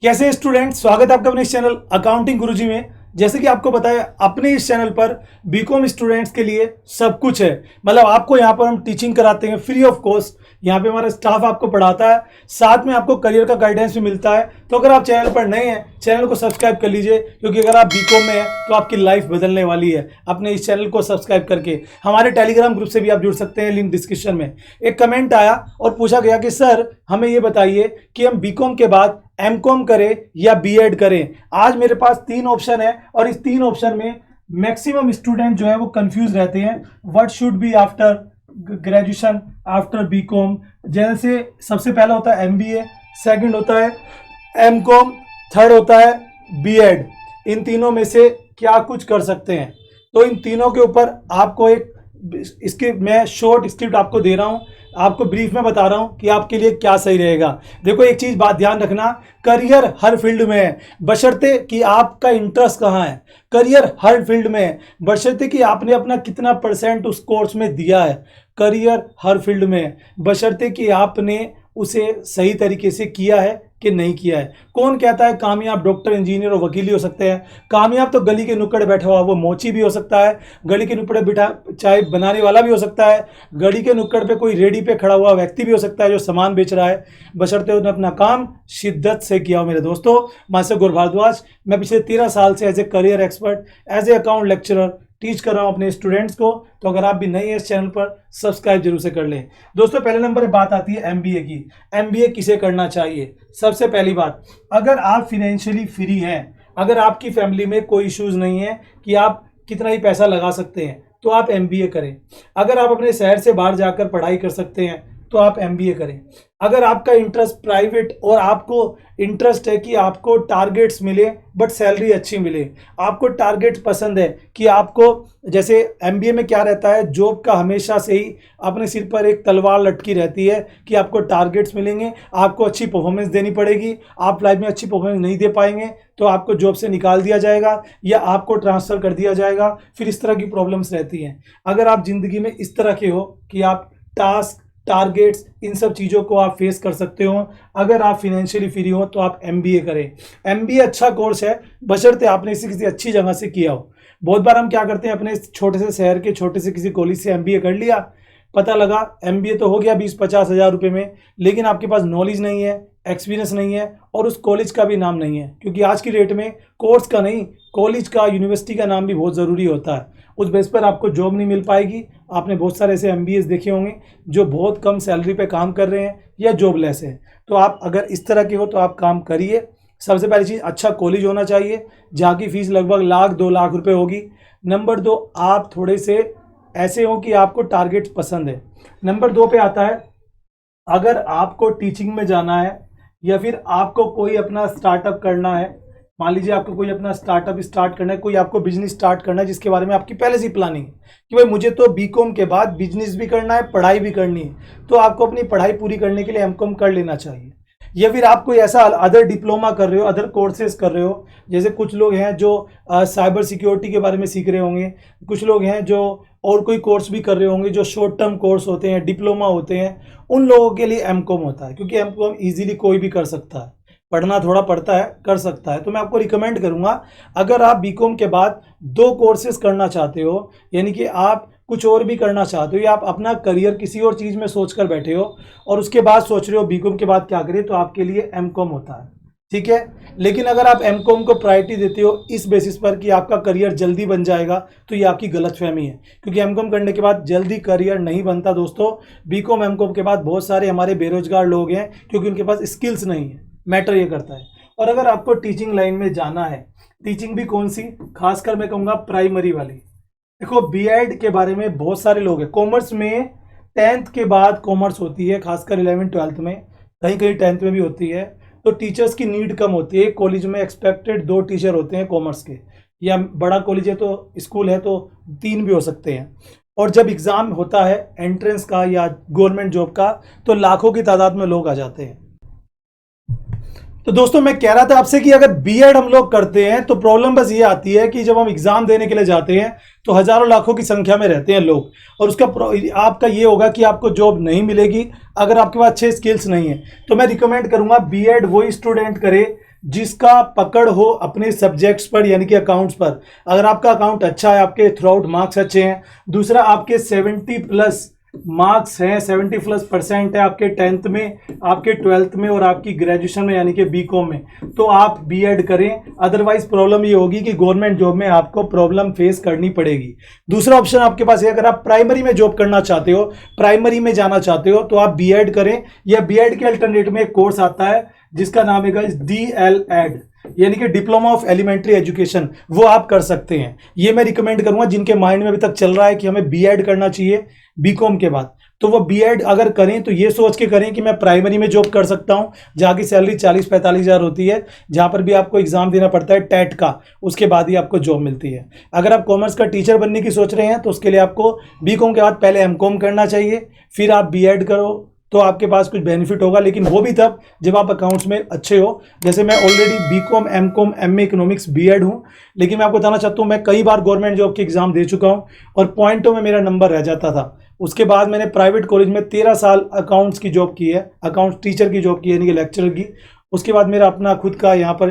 कैसे स्टूडेंट, स्वागत है आपका अपने इस चैनल अकाउंटिंग गुरुजी में। जैसे कि आपको पता है, अपने इस चैनल पर बीकॉम स्टूडेंट्स के लिए सब कुछ है। मतलब आपको यहाँ पर हम टीचिंग कराते हैं फ्री ऑफ कॉस्ट। यहाँ पे हमारा स्टाफ आपको पढ़ाता है, साथ में आपको करियर का गाइडेंस भी मिलता है। तो अगर आप चैनल पर नए हैं, चैनल को सब्सक्राइब कर लीजिए, क्योंकि अगर आप बीकॉम में हैं तो आपकी लाइफ बदलने वाली है। अपने इस चैनल को सब्सक्राइब करके हमारे टेलीग्राम ग्रुप से भी आप जुड़ सकते हैं, लिंक डिस्क्रिप्शन में। एक कमेंट आया और पूछा गया कि सर हमें ये बताइए कि हम बीकॉम के बाद एमकॉम करें या बीएड करें। आज मेरे पास 3 ऑप्शन है और इस 3 ऑप्शन में मैक्सिमम स्टूडेंट जो है वो कंफ्यूज रहते हैं। What should be after graduation, after BCom. जैसे सबसे पहला होता है एमबीए, सेकंड होता है एमकॉम, थर्ड होता है बीएड। इन तीनों में से क्या कुछ कर सकते हैं। तो इन तीनों के ऊपर आपको एक इसके मैं शॉर्ट स्क्रिप्ट आपको दे रहा हूं, आपको ब्रीफ में बता रहा हूं कि आपके लिए क्या सही रहेगा। देखो, एक चीज बात ध्यान रखना, करियर हर फील्ड में है, बशर्ते कि आपका इंटरेस्ट कहाँ है। करियर हर फील्ड में है, बशर्ते कि आपने अपना कितना % उस कोर्स में दिया है। करियर हर फील्ड में है, बशर्ते कि आपने उसे सही तरीके से किया है कि नहीं किया है। कौन कहता है कामयाब डॉक्टर, इंजीनियर और वकील ही हो सकते हैं। कामयाब तो गली के नुक्कड़ बैठा हुआ वो मोची भी हो सकता है, गली के नुक्कड़ बिठा चाय बनाने वाला भी हो सकता है, गली के नुक्कड़ पे कोई रेडी पे खड़ा हुआ व्यक्ति भी हो सकता है जो सामान बेच रहा है, बशर्ते उसने अपना काम शिद्दत से किया हो। मेरे दोस्तों, मैं से गौर भारद्वाज, मैं पिछले 13 साल से as a career expert, as a account lecturer teach कर रहा हूं अपने स्टूडेंट्स को। तो अगर आप भी नए हैं इस चैनल पर, सब्सक्राइब जरूर से कर लें। दोस्तों, पहले नंबर पे बात आती है एमबीए की। एमबीए किसे करना चाहिए। सबसे पहली बात, अगर आप फिनेंशियली फ्री हैं, अगर आपकी फैमिली में कोई इश्यूज नहीं है कि आप कितना ही पैसा लगा सकते हैं, तो आप एमबीए करें। अगर आप अपने शहर से बाहर जाकर पढ़ाई कर सकते हैं तो आप एमबीए करें। अगर आपका इंटरेस्ट प्राइवेट और आपको इंटरेस्ट है कि आपको टारगेट्स मिले बट सैलरी अच्छी मिले, आपको टारगेट पसंद है कि आपको, जैसे एमबीए में क्या रहता है, जॉब का हमेशा से ही अपने सिर पर एक तलवार लटकी रहती है कि आपको टारगेट्स मिलेंगे, आपको अच्छी परफॉर्मेंस देनी पड़ेगी। आप लाइफ में अच्छी परफॉर्मेंस नहीं दे पाएंगे तो आपको जॉब से निकाल दिया जाएगा या आपको ट्रांसफ़र कर दिया जाएगा। फिर इस तरह की प्रॉब्लम्स रहती हैं। अगर आप ज़िंदगी में इस तरह के हो कि आप टास्क, टारगेट्स, इन सब चीज़ों को आप फेस कर सकते हो, अगर आप फिनेंशियली फ्री हो, तो आप एमबीए करें। एमबीए अच्छा कोर्स है, बशर्ते आपने इसे किसी अच्छी जगह से किया हो। बहुत बार हम क्या करते हैं, अपने छोटे से शहर के छोटे से किसी कॉलेज से एमबीए कर लिया, पता लगा एमबीए तो हो गया 20-50 हज़ार रुपये में, लेकिन आपके पास नॉलेज नहीं है, एक्सपीरियंस नहीं है और उस कॉलेज का भी नाम नहीं है। क्योंकि आज की डेट में कोर्स का नहीं, कॉलेज का, यूनिवर्सिटी का नाम भी बहुत ज़रूरी होता है। उस बेस पर आपको जॉब नहीं मिल पाएगी। आपने बहुत सारे ऐसे एमबीएस देखे होंगे जो बहुत कम सैलरी पे काम कर रहे हैं या जॉबलेस हैं। तो आप अगर इस तरह के हो तो आप काम करिए। सबसे पहली चीज़, अच्छा कॉलेज होना चाहिए जहाँ की फीस लगभग 1-2 लाख रुपए होगी। नंबर 2, आप थोड़े से ऐसे हो कि आपको टारगेट पसंद है। नंबर 2 पे आता है, अगर आपको टीचिंग में जाना है या फिर आपको कोई अपना स्टार्टअप करना है, मान लीजिए आपको कोई अपना स्टार्टअप स्टार्ट करना है, कोई आपको बिजनेस स्टार्ट करना है जिसके बारे में आपकी पहले से प्लानिंग है कि भाई मुझे तो बीकॉम के बाद बिजनेस भी करना है, पढ़ाई भी करनी है, तो आपको अपनी पढ़ाई पूरी करने के लिए एमकॉम कर लेना चाहिए। या फिर आप कोई ऐसा अदर डिप्लोमा कर रहे हो, अदर कोर्सेज कर रहे हो, जैसे कुछ लोग हैं जो साइबर सिक्योरिटी के बारे में सीख रहे होंगे, कुछ लोग हैं जो और कोई कोर्स भी कर रहे होंगे जो शॉर्ट टर्म कोर्स होते हैं, डिप्लोमा होते हैं, उन लोगों के लिए एमकॉम होता है। क्योंकि एमकॉम ईजिली कोई भी कर सकता है, पढ़ना थोड़ा पड़ता है, कर सकता है। तो मैं आपको रिकमेंड करूंगा, अगर आप बीकॉम के बाद 2 कोर्सेज करना चाहते हो, यानी कि आप कुछ और भी करना चाहते हो या आप अपना करियर किसी और चीज़ में सोच कर बैठे हो और उसके बाद सोच रहे हो बीकॉम के बाद क्या करें, तो आपके लिए एमकॉम होता है। ठीक है। लेकिन अगर आप एमकॉम को प्रायोरिटी देते हो इस बेसिस पर कि आपका करियर जल्दी बन जाएगा, तो ये आपकी गलतफहमी है। क्योंकि एमकॉम करने के बाद जल्दी करियर नहीं बनता दोस्तों। बीकॉम एमकॉम के बाद बहुत सारे हमारे बेरोजगार लोग हैं क्योंकि उनके पास स्किल्स नहीं है, मैटर ये करता है। और अगर आपको टीचिंग लाइन में जाना है, टीचिंग भी कौन सी, खासकर मैं कहूँगा प्राइमरी वाली। देखो, बीएड के बारे में बहुत सारे लोग हैं। कॉमर्स में 10th के बाद कॉमर्स होती है, खासकर 11th-12th में, कहीं कहीं 10th में भी होती है। तो टीचर्स की नीड कम होती है। कॉलेज में एक्सपेक्टेड 2 टीचर होते हैं कॉमर्स के, या बड़ा कॉलेज है तो स्कूल है तो 3 भी हो सकते हैं। और जब एग्ज़ाम होता है एंट्रेंस का या गवर्नमेंट जॉब का, तो लाखों की तादाद में लोग आ जाते हैं। तो दोस्तों, मैं कह रहा था आपसे कि अगर बीएड हम लोग करते हैं तो प्रॉब्लम बस ये आती है कि जब हम एग्जाम देने के लिए जाते हैं तो हजारों लाखों की संख्या में रहते हैं लोग, और उसका आपका ये होगा कि आपको जॉब नहीं मिलेगी अगर आपके पास अच्छे स्किल्स नहीं है। तो मैं रिकमेंड करूंगा बीएड वही स्टूडेंट करे जिसका पकड़ हो अपने सब्जेक्ट्स पर यानी कि अकाउंट्स पर। अगर आपका अकाउंट अच्छा है, आपके थ्रू आउट मार्क्स अच्छे हैं, दूसरा आपके 70+ मार्क्स हैं, 70+ % है आपके 10th में, आपके 12th में और आपकी ग्रेजुएशन में यानी कि बीकॉम में, तो आप बीएड करें। अदरवाइज प्रॉब्लम ये होगी कि गवर्नमेंट जॉब में आपको प्रॉब्लम फेस करनी पड़ेगी। दूसरा ऑप्शन आपके पास है, अगर आप प्राइमरी में जॉब करना चाहते हो, प्राइमरी में जाना चाहते हो, तो आप बीएड करें, या बीएड के अल्टरनेट में एक कोर्स आता है जिसका नाम है DLED यानी कि डिप्लोमा ऑफ एलिमेंट्री एजुकेशन, वो आप कर सकते हैं। ये मैं रिकमेंड करूंगा जिनके माइंड में अभी तक चल रहा है कि हमें बीएड करना चाहिए बीकॉम के बाद, तो वो बीएड अगर करें तो ये सोच के करें कि मैं प्राइमरी में जॉब कर सकता हूं, जहां की सैलरी 40-45 हज़ार होती है, जहां पर भी आपको एग्जाम देना पड़ता है टेट का, उसके बाद ही आपको जॉब मिलती है। अगर आप कॉमर्स का टीचर बनने की सोच रहे हैं तो उसके लिए आपको बीकॉम के बाद पहले एमकॉम करना चाहिए, फिर आप बीएड करो, तो आपके पास कुछ बेनिफिट होगा, लेकिन वो भी तब जब आप अकाउंट्स में अच्छे हो। जैसे मैं already BCom, MCom, MA economics, BEd हूं, लेकिन मैं आपको बताना चाहता हूं मैं कई बार गवर्नमेंट जॉब के एग्जाम दे चुका हूं और पॉइंटों में मेरा नंबर रह जाता था। उसके बाद मैंने प्राइवेट कॉलेज में 13 साल अकाउंट्स की जॉब की है, अकाउंट्स टीचर की जॉब की यानी कि लेक्चरर की। उसके बाद मेरा अपना खुद का यहाँ पर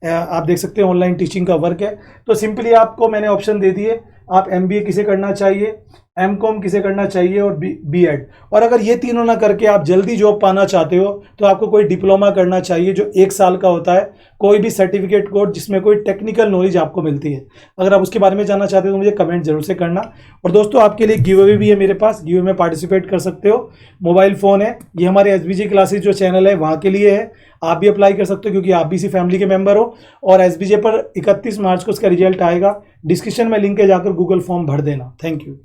आप देख सकते हैं ऑनलाइन टीचिंग का वर्क है। तो सिंपली आपको मैंने ऑप्शन दे दिए, आप एमबीए किसे करना चाहिए, एमकॉम किसे करना चाहिए और बीएड। और अगर ये तीनों ना करके आप जल्दी जॉब पाना चाहते हो तो आपको कोई डिप्लोमा करना चाहिए जो 1 साल का होता है, कोई भी सर्टिफिकेट कोर्स जिसमें कोई टेक्निकल नॉलेज आपको मिलती है। अगर आप उसके बारे में जानना चाहते हो तो मुझे कमेंट जरूर से करना। और दोस्तों आपके लिए गिव अवे भी है मेरे पास, गिव अवे में पार्टिसिपेट कर सकते हो। मोबाइल फ़ोन है, ये हमारे एसबीजे क्लासेज जो चैनल है वहाँ के लिए है, आप भी अप्लाई कर सकते हो क्योंकि आप भी इसी फैमिली के मेंबर हो। और एसबीजे पर 31 मार्च को इसका रिजल्ट आएगा, डिस्क्रिप्शन में लिंक है, जाकर गूगल फॉर्म भर देना। Thank you.